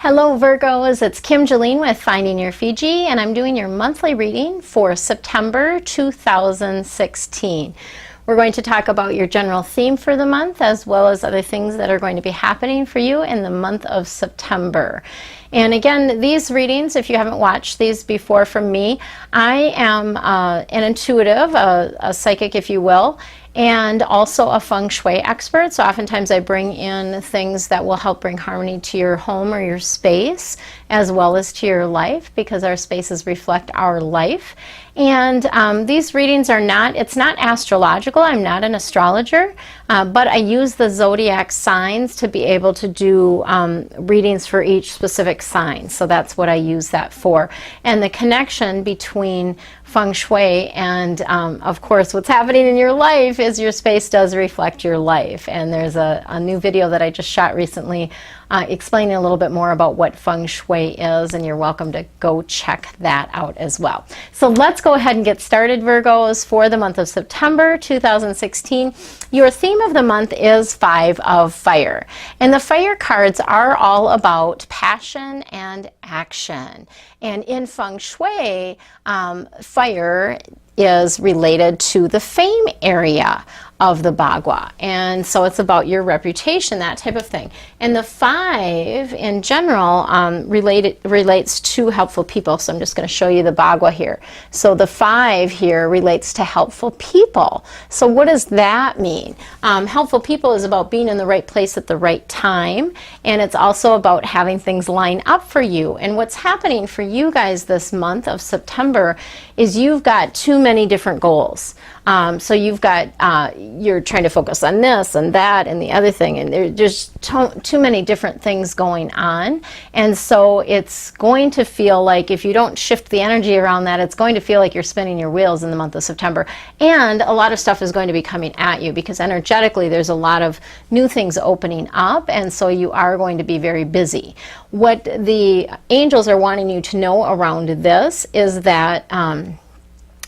Hello Virgos, it's Kim Jolene with Finding Your Fiji, and I'm doing your monthly reading for September 2016. We're going to talk about your general theme for the month as well as other things that are going to be happening for you in the month of September. And again, these readings, if you haven't watched these before from me, I am an intuitive, a psychic if you will, and also a feng shui expert. So oftentimes I bring in things that will help bring harmony to your home or your space as well as to your life, because our spaces reflect our life. And these readings are not, it's not astrological. I'm not an astrologer, but I use the zodiac signs to be able to do readings for each specific sign. So that's what I use that for. And the connection between feng shui and of course what's happening in your life is your space does reflect your life. And there's a new video that I just shot recently explaining a little bit more about what feng shui is, and you're welcome to go check that out as well. So let's go ahead and get started, Virgos, for the month of September 2016. Your theme of the month is 5 of Fire, and the fire cards are all about passion and action. And in feng shui, fire is related to the fame area of the Bagua, and so it's about your reputation, that type of thing. And the 5 in general relates to helpful people. So I'm just going to show you the Bagua here. So the 5 here relates to helpful people. So what does that mean? Helpful people is about being in the right place at the right time, and it's also about having things line up for you. And what's happening for you guys this month of September is you've got too many different goals. So you've got, you're trying to focus on this and that and the other thing, and there's just too many different things going on. And so it's going to feel like, if you don't shift the energy around that, it's going to feel like you're spinning your wheels in the month of September. And a lot of stuff is going to be coming at you because energetically there's a lot of new things opening up, and so you are going to be very busy. What the angels are wanting you to know around this is that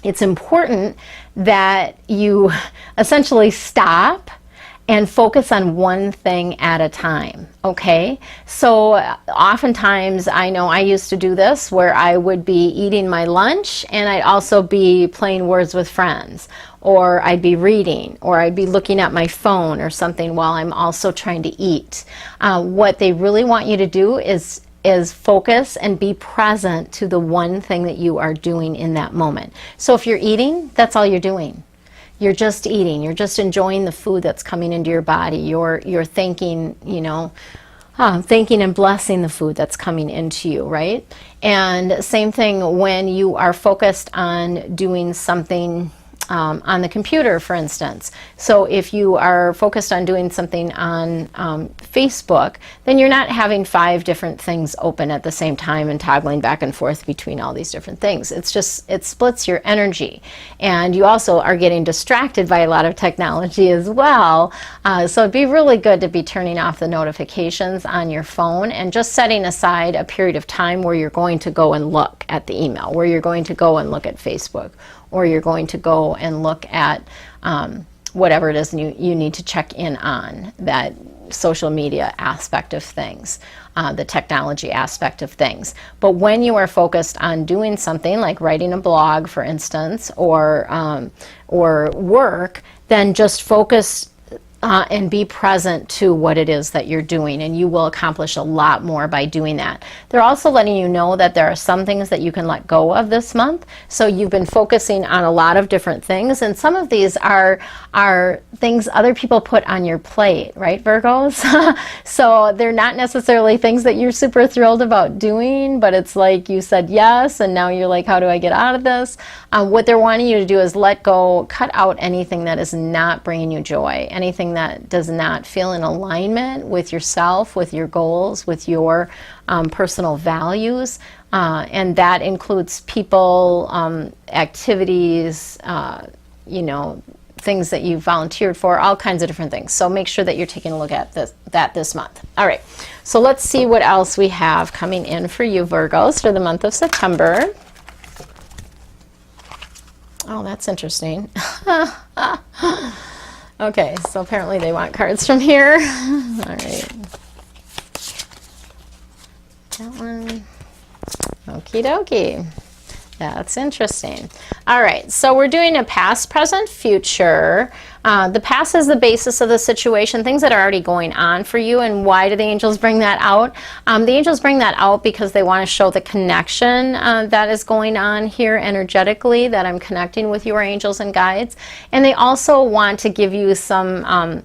it's important that you essentially stop and focus on one thing at a time, okay? So oftentimes, I know I used to do this where I would be eating my lunch and I'd also be playing words with friends, or I'd be reading, or I'd be looking at my phone or something while I'm also trying to eat. What they really want you to do is focus and be present to the one thing that you are doing in that moment. So if you're eating, that's all you're doing. You're just eating. You're just enjoying the food that's coming into your body. You're thanking, you know, thanking and blessing the food that's coming into you, right? And same thing when you are focused on doing something on the computer, for instance. So if you are focused on doing something on Facebook, then you're not having 5 different things open at the same time and toggling back and forth between all these different things. It's just, it splits your energy. And you also are getting distracted by a lot of technology as well. So it'd be really good to be turning off the notifications on your phone and just setting aside a period of time where you're going to go and look at the email, where you're going to go and look at Facebook, or you're going to go and look at whatever it is you need to check in on, that social media aspect of things, the technology aspect of things. But when you are focused on doing something like writing a blog, for instance, or work, then just focus and be present to what it is that you're doing, and you will accomplish a lot more by doing that. They're also letting you know that there are some things that you can let go of this month. So you've been focusing on a lot of different things, and some of these are things other people put on your plate, right, Virgos? So they're not necessarily things that you're super thrilled about doing, but it's like you said yes, and now you're like, how do I get out of this? What they're wanting you to do is let go, cut out anything that is not bringing you joy, anything that does not feel in alignment with yourself, with your goals, with your personal values, and that includes people, activities, you know, things that you volunteered for, all kinds of different things. So make sure that you're taking a look at this month. All right, so let's see what else we have coming in for you, Virgos, for the month of September. Oh, that's interesting. Okay, so apparently they want cards from here. All right. That one. Okie dokie. That's interesting. All right, so we're doing a past, present, future. The past is the basis of the situation, things that are already going on for you. And why do the angels bring that out? The angels bring that out because they want to show the connection that is going on here energetically, that I'm connecting with your angels and guides. And they also want to give you some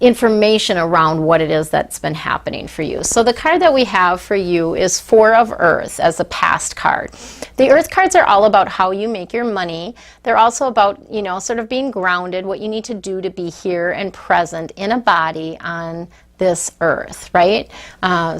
information around what it is that's been happening for you. So the card that we have for you is Four of Earth as a past card. The Earth cards are all about how you make your money. They're also about, you know, sort of being grounded, what you need to do to be here and present in a body on this earth, right?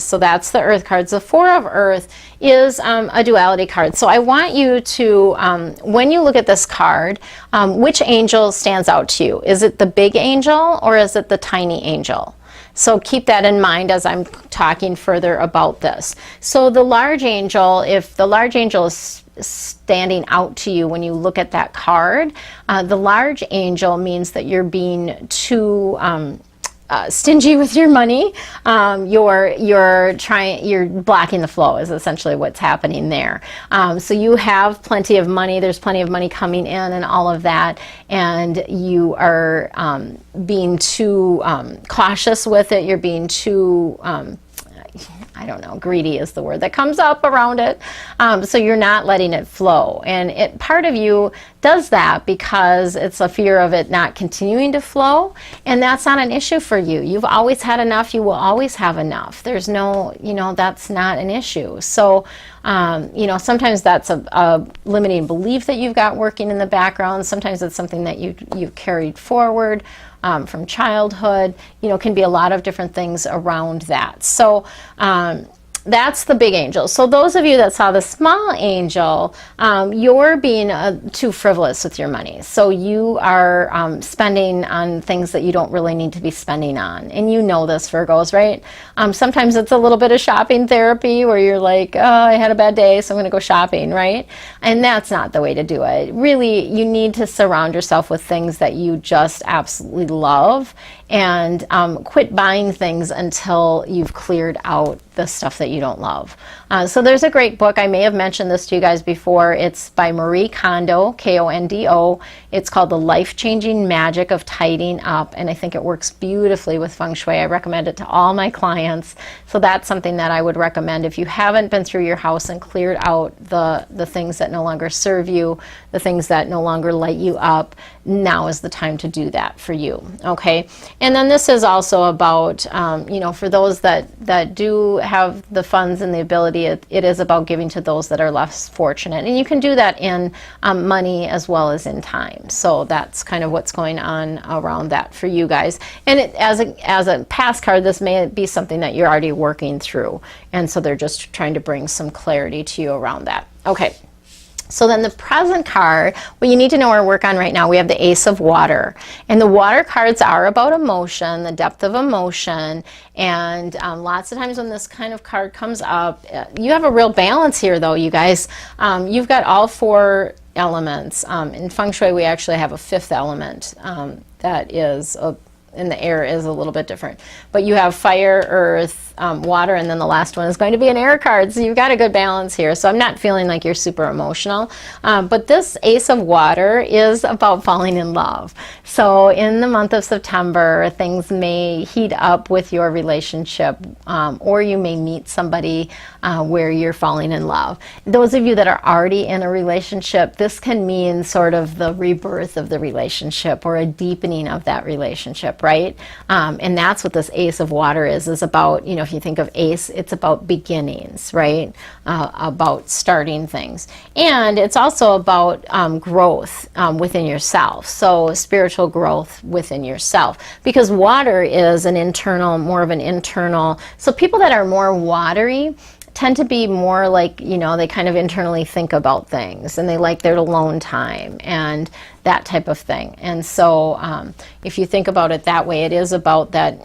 So that's the Earth cards. The Four of Earth is a duality card. So I want you to, when you look at this card, which angel stands out to you? Is it the big angel or is it the tiny angel? So keep that in mind as I'm talking further about this. So the large angel, if the large angel is standing out to you when you look at that card, the large angel means that you're being too stingy with your money. You're blocking the flow is essentially what's happening there. So you have plenty of money, there's plenty of money coming in and all of that, and you are being too cautious with it. You're being too I don't know, greedy is the word that comes up around it. So you're not letting it flow. And part of you does that because it's a fear of it not continuing to flow. And that's not an issue for you. You've always had enough. You will always have enough. There's no, you know, that's not an issue. So, you know, sometimes that's a limiting belief that you've got working in the background. Sometimes it's something that you've carried forward from childhood. You know, can be a lot of different things around that. So that's the big angel. So those of you that saw the small angel, you're being too frivolous with your money. So you are spending on things that you don't really need to be spending on. And you know this, Virgos, right? Sometimes it's a little bit of shopping therapy where you're like, oh, I had a bad day, so I'm going to go shopping, right? And that's not the way to do it. Really, you need to surround yourself with things that you just absolutely love, and quit buying things until you've cleared out the stuff that you don't love. So there's a great book. I may have mentioned this to you guys before. It's by Marie Kondo, Kondo. It's called The Life-Changing Magic of Tidying Up, and I think it works beautifully with feng shui. I recommend it to all my clients. So that's something that I would recommend if you haven't been through your house and cleared out the things that no longer serve you, the things that no longer light you up. Now is the time to do that for you, okay? And then this is also about, you know, for those that do have the funds and the ability, it is about giving to those that are less fortunate. And you can do that in money as well as in time. So that's kind of what's going on around that for you guys. And as a past card, this may be something that you're already working through. And so they're just trying to bring some clarity to you around that. Okay. So then the present card, what you need to know or work on right now, we have the Ace of Water. And the water cards are about emotion, the depth of emotion. And lots of times when this kind of card comes up, you have a real balance here though, you guys. You've got all four elements. In feng shui, we actually have a fifth element that is in the air is a little bit different. But you have fire, earth, water, and then the last one is going to be an air card. So you've got a good balance here. So I'm not feeling like you're super emotional. But this Ace of Water is about falling in love. So in the month of September, things may heat up with your relationship, or you may meet somebody where you're falling in love. Those of you that are already in a relationship, this can mean sort of the rebirth of the relationship or a deepening of that relationship, right? And that's what this Ace of Water is about, you know, if you think of ace, it's about beginnings, right? About starting things. And it's also about growth within yourself. So spiritual growth within yourself. Because water is an internal, more of an internal, so people that are more watery tend to be more like, you know, they kind of internally think about things and they like their alone time and that type of thing. And so if you think about it that way, it is about that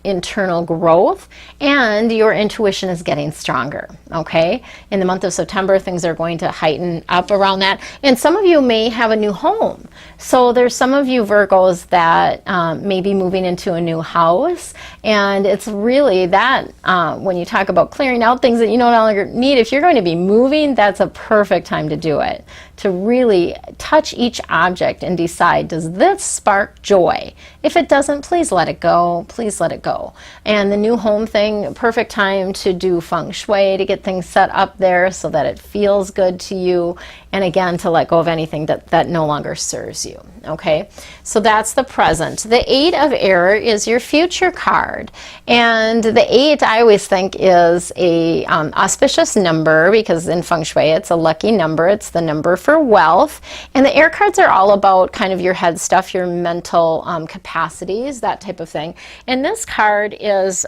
internal growth, and your intuition is getting stronger, okay? In the month of September, things are going to heighten up around that. And some of you may have a new home. So there's some of you Virgos that may be moving into a new house. And it's really that, when you talk about clearing out things that you no longer need, if you're going to be moving, that's a perfect time to do it. To really touch each object and decide, does this spark joy? If it doesn't, please let it go. Please let it go. And the new home thing, perfect time to do feng shui, to get things set up there so that it feels good to you. And again, to let go of anything that no longer serves you. Okay, so that's the present. The 8 of Air is your future card. And the 8, I always think, is a auspicious number, because in feng shui it's a lucky number. It's the number for wealth. And the air cards are all about kind of your head stuff, your mental capacities, that type of thing. And this card is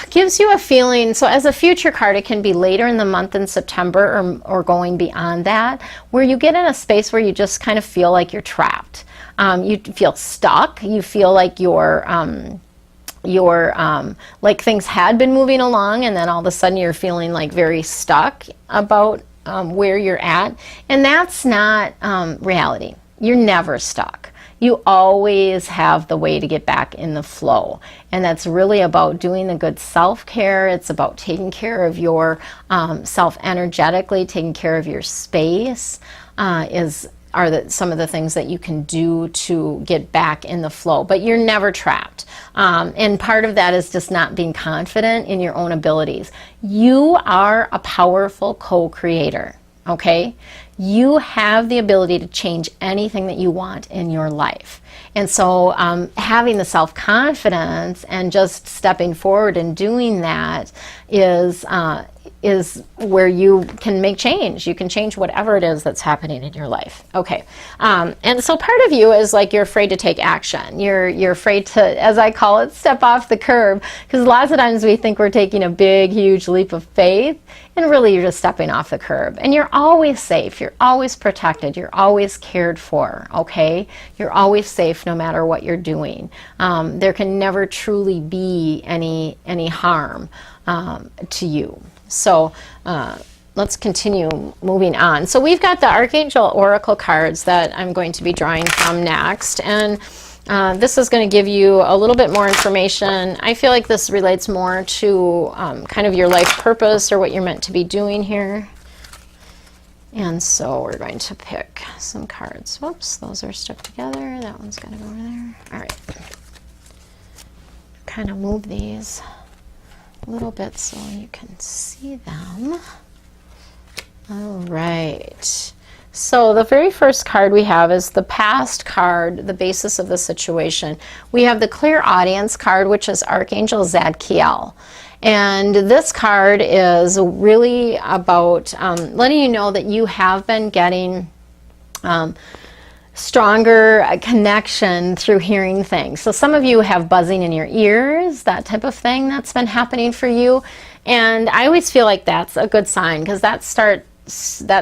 gives you a feeling, so as a future card, it can be later in the month in September or going beyond that, where you get in a space where you just kind of feel like you're trapped. You feel stuck. You feel like you're like things had been moving along, and then all of a sudden you're feeling like very stuck about where you're at. And that's not reality. You're never stuck. You always have the way to get back in the flow. And that's really about doing the good self-care. It's about taking care of your self energetically, taking care of your space are some of the things that you can do to get back in the flow. But you're never trapped. And part of that is just not being confident in your own abilities. You are a powerful co-creator, okay? You have the ability to change anything that you want in your life. And so having the self-confidence and just stepping forward and doing that is where you can make change. You can change whatever it is that's happening in your life. Okay, and so part of you is like you're afraid to take action. You're afraid to, as I call it, step off the curb, because lots of times we think we're taking a big, huge leap of faith, and really you're just stepping off the curb. And you're always safe. You're always protected. You're always cared for. Okay, you're always safe no matter what you're doing. There can never truly be any harm to you. So let's continue moving on. So we've got the Archangel Oracle cards that I'm going to be drawing from next. And this is going to give you a little bit more information. I feel like this relates more to kind of your life purpose or what you're meant to be doing here. And so we're going to pick some cards. Whoops, those are stuck together. That one's got to go over there. All right. Kind of move these a little bit so you can see them. All right. So the very first card we have is the past card, the basis of the situation. We have the clear audience card, which is Archangel Zadkiel. And this card is really about letting you know that you have been getting stronger connection through hearing things. So some of you have buzzing in your ears, that type of thing that's been happening for you. And I always feel like that's a good sign, because that's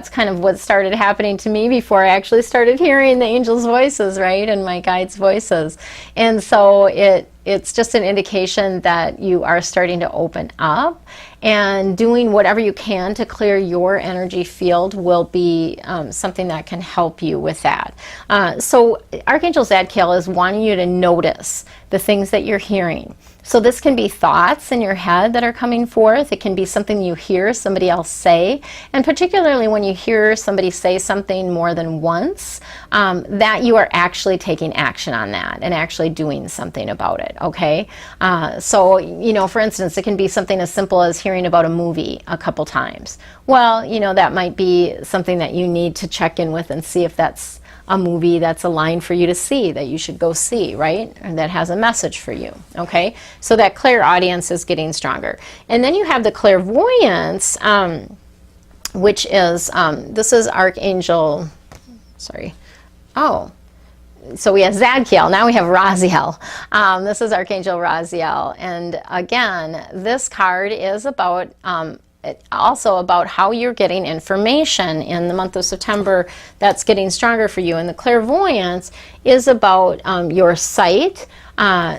kind of what started happening to me before I actually started hearing the angels' voices, right? And my guides' voices. And so it's just an indication that you are starting to open up, and doing whatever you can to clear your energy field will be something that can help you with that. So Archangel Zadkiel is wanting you to notice the things that you're hearing. So this can be thoughts in your head that are coming forth. It can be something you hear somebody else say. And particularly when you hear somebody say something more than once, that you are actually taking action on that and actually doing something about it, okay? So, you know, for instance, it can be something as simple as hearing about a movie a couple times. Well, you know, that might be something that you need to check in with and see if that's a movie that's a line for you to see, that you should go see, right? Or that has a message for you, okay? So that clairaudience is getting stronger. And then you have the clairvoyance, which is, this is Archangel, sorry, oh, so we have Zadkiel, now we have Raziel. This is Archangel Raziel. And again, this card is about also about how you're getting information in the month of September that's getting stronger for you. And the clairvoyance is about your sight,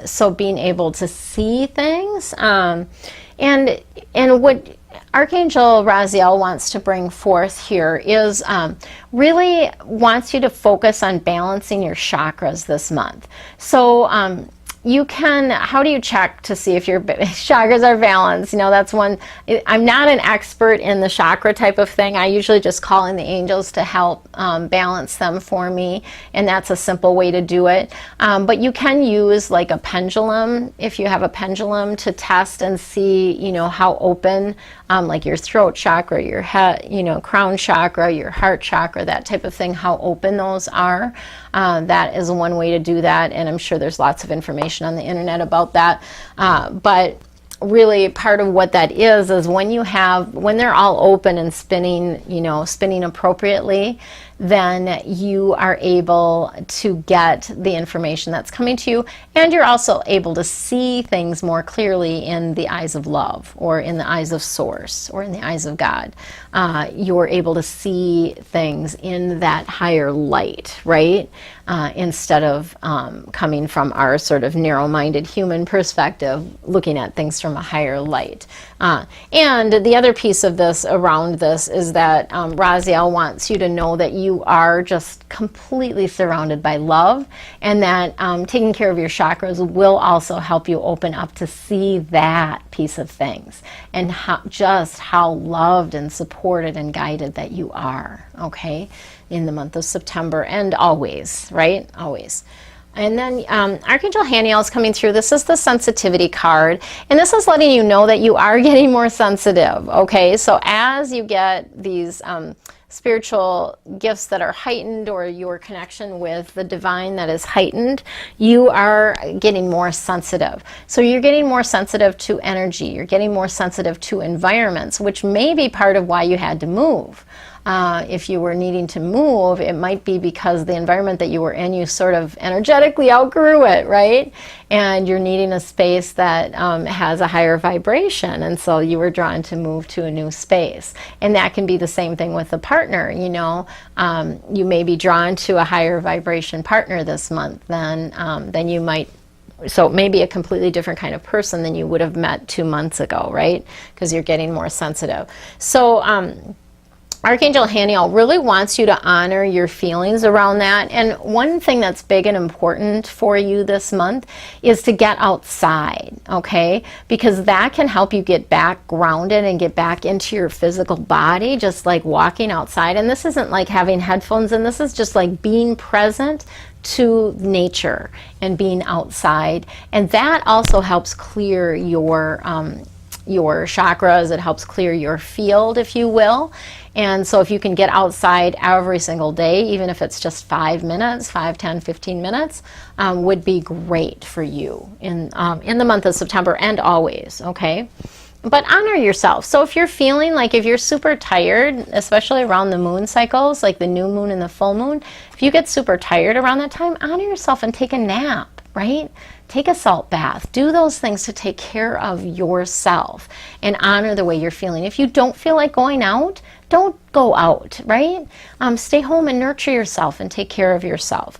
so being able to see things, and what Archangel Raziel wants to bring forth here is really wants you to focus on balancing your chakras this month. So you can, how do you check to see if your chakras are balanced? You know, that's one, I'm not an expert in the chakra type of thing. I usually just call in the angels to help balance them for me, and that's a simple way to do it. But you can use like a pendulum, if you have a pendulum, to test and see, you know, how open, like your throat chakra, your head, you know, crown chakra, your heart chakra, that type of thing, how open those are. That is one way to do that, and I'm sure there's lots of information on the internet about that. But really part of what that is when they're all open and spinning, you know, spinning appropriately, then you are able to get the information that's coming to you, and you're also able to see things more clearly in the eyes of love, or in the eyes of source, or in the eyes of God. You're able to see things in that higher light, right? Instead of coming from our sort of narrow-minded human perspective, looking at things from a higher light. And the other piece of this, around this, is that Raziel wants you to know that you are just completely surrounded by love, and that taking care of your chakras will also help you open up to see that piece of things, and how loved and supported and guided that you are, okay, in the month of September, and always, right? Always. And then Archangel Haniel is coming through. This is the sensitivity card, and this is letting you know that you are getting more sensitive, okay? So as you get these spiritual gifts that are heightened, or your connection with the divine that is heightened, you are getting more sensitive. So you're getting more sensitive to energy, you're getting more sensitive to environments, which may be part of why you had to move. If you were needing to move, it might be because the environment that you were in, you sort of energetically outgrew it, right? And you're needing a space that has a higher vibration, and so you were drawn to move to a new space. And that can be the same thing with a partner, you know. You may be drawn to a higher vibration partner this month than you might. So it may be a completely different kind of person than you would have met 2 months ago, right? Because you're getting more sensitive. So Archangel Haniel really wants you to honor your feelings around that. And one thing that's big and important for you this month is to get outside, okay? Because that can help you get back grounded and get back into your physical body, just like walking outside. And this isn't like having headphones in, this is just like being present to nature and being outside. And that also helps clear your chakras. It helps clear your field, if you will. And so if you can get outside every single day, even if it's just 5 minutes, 5, 10, 15 minutes, would be great for you in the month of September, and always, okay? But honor yourself. So if you're feeling like, if you're super tired, especially around the moon cycles, like the new moon and the full moon, if you get super tired around that time, honor yourself and take a nap, right? Take a salt bath. Do those things to take care of yourself and honor the way you're feeling. If you don't feel like going out, don't go out, right? Stay home and nurture yourself and take care of yourself.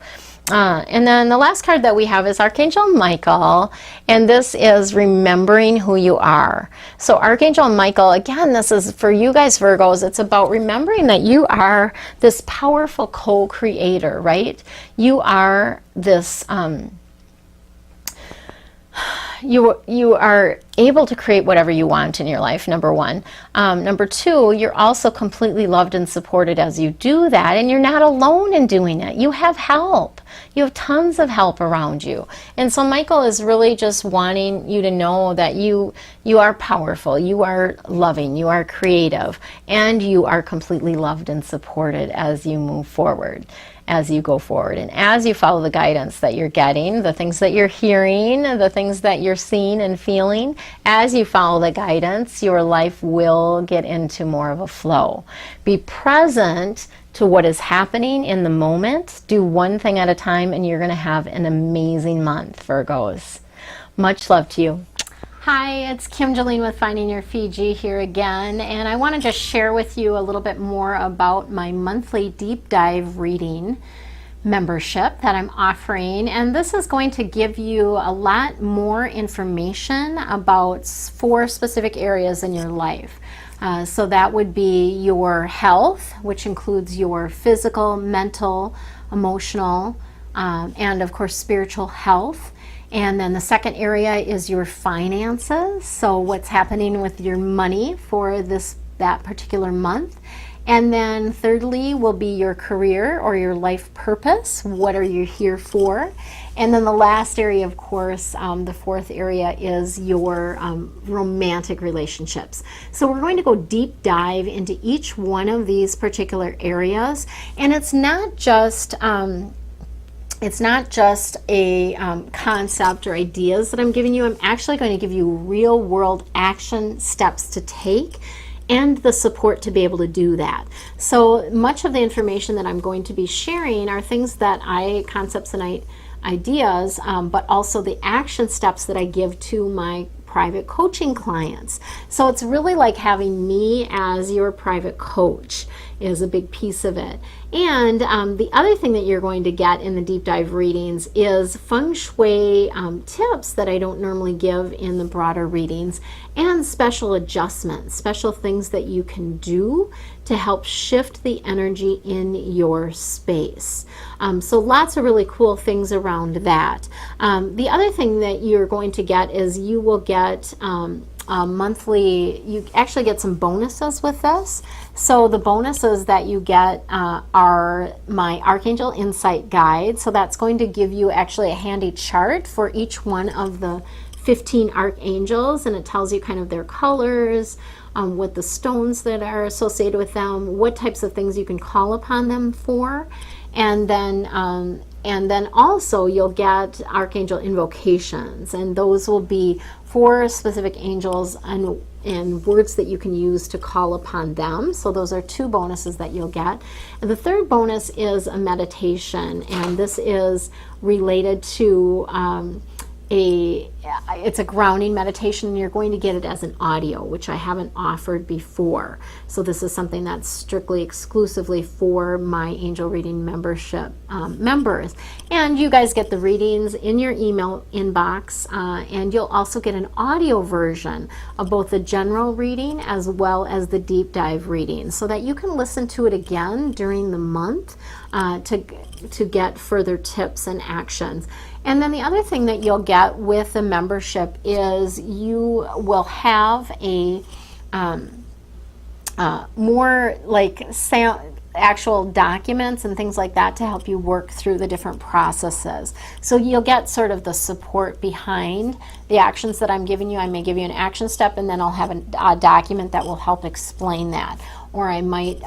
And then the last card that we have is Archangel Michael, and this is remembering who you are. So Archangel Michael, again, this is for you guys Virgos, it's about remembering that you are this powerful co-creator, right? You are this you are able to create whatever you want in your life, number one. Number two, you're also completely loved and supported as you do that, and you're not alone in doing it. You have help. You have tons of help around you. And so Michael is really just wanting you to know that you are powerful, you are loving, you are creative, and you are completely loved and supported as you move forward, as you go forward, and as you follow the guidance that you're getting, the things that you're hearing, the things that you're seeing and feeling. As you follow the guidance, your life will get into more of a flow. Be present to what is happening in the moment. Do one thing at a time, and you're going to have an amazing month, Virgos. Much love to you. Hi, it's Kim Jolene with Finding Your Fiji here again, and I want to just share with you a little bit more about my monthly deep dive reading membership that I'm offering. And this is going to give you a lot more information about 4 specific areas in your life. So that would be your health, which includes your physical, mental, emotional, and of course spiritual health. And then the second area is your finances, so what's happening with your money for that particular month. And then thirdly will be your career or your life purpose. What are you here for? And then the last area, of course, the 4th area is your romantic relationships. So we're going to go deep dive into each one of these particular areas. And it's not just a concept or ideas that I'm giving you. I'm actually going to give you real world action steps to take and the support to be able to do that. So much of the information that I'm going to be sharing are things that concepts and ideas, but also the action steps that I give to my private coaching clients. So it's really like having me as your private coach is a big piece of it. And the other thing that you're going to get in the deep dive readings is feng shui tips that I don't normally give in the broader readings, and special adjustments, special things that you can do to help shift the energy in your space. So lots of really cool things around that. The other thing that you're going to get is you will get monthly, you actually get some bonuses with this. So the bonuses that you get are my Archangel Insight Guide. So that's going to give you actually a handy chart for each one of the 15 archangels, and it tells you kind of their colors, what the stones that are associated with them, what types of things you can call upon them for. And then also you'll get Archangel invocations, and those will be for specific angels and words that you can use to call upon them. So those are 2 bonuses that you'll get. And the 3rd bonus is a meditation, and this is related to it's a grounding meditation, and you're going to get it as an audio, which I haven't offered before. So this is something that's strictly exclusively for my angel reading membership members. And you guys get the readings in your email inbox, and you'll also get an audio version of both the general reading as well as the deep dive reading, so that you can listen to it again during the month to get further tips and actions. And then the other thing that you'll get with the membership is you will have a more like actual documents and things like that to help you work through the different processes. So you'll get sort of the support behind the actions that I'm giving you. I may give you an action step, and then I'll have a document that will help explain that. Or I might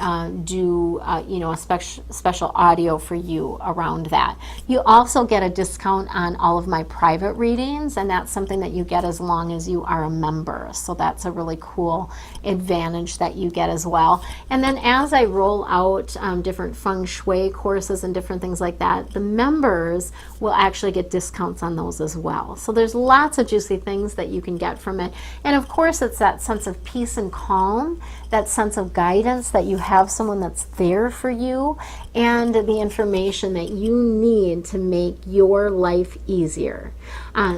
do a special audio for you around that. You also get a discount on all of my private readings, and that's something that you get as long as you are a member. So that's a really cool advantage that you get as well. And then as I roll out different feng shui courses and different things like that, the members will actually get discounts on those as well. So there's lots of juicy things that you can get from it. And of course, it's that sense of peace and calm, that sense of guidance, that you have someone that's there for you, and the information that you need to make your life easier.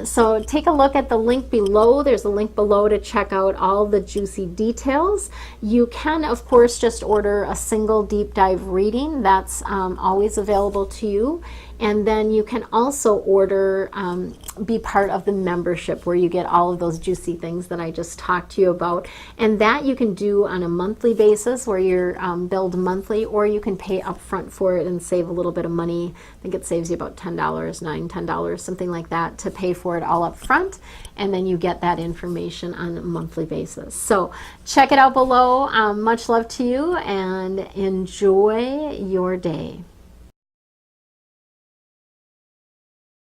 So take a look at the link below. There's a link below to check out all the juicy details. You can, of course, just order a single deep dive reading. That's always available to you. And then you can also order, be part of the membership, where you get all of those juicy things that I just talked to you about. And that you can do on a monthly basis, where you're billed monthly, or you can pay upfront for it and save a little bit of money. I think it saves you about $10, $10, something like that, to pay for it all up front. And then you get that information on a monthly basis. So check it out below. Much love to you, and enjoy your day.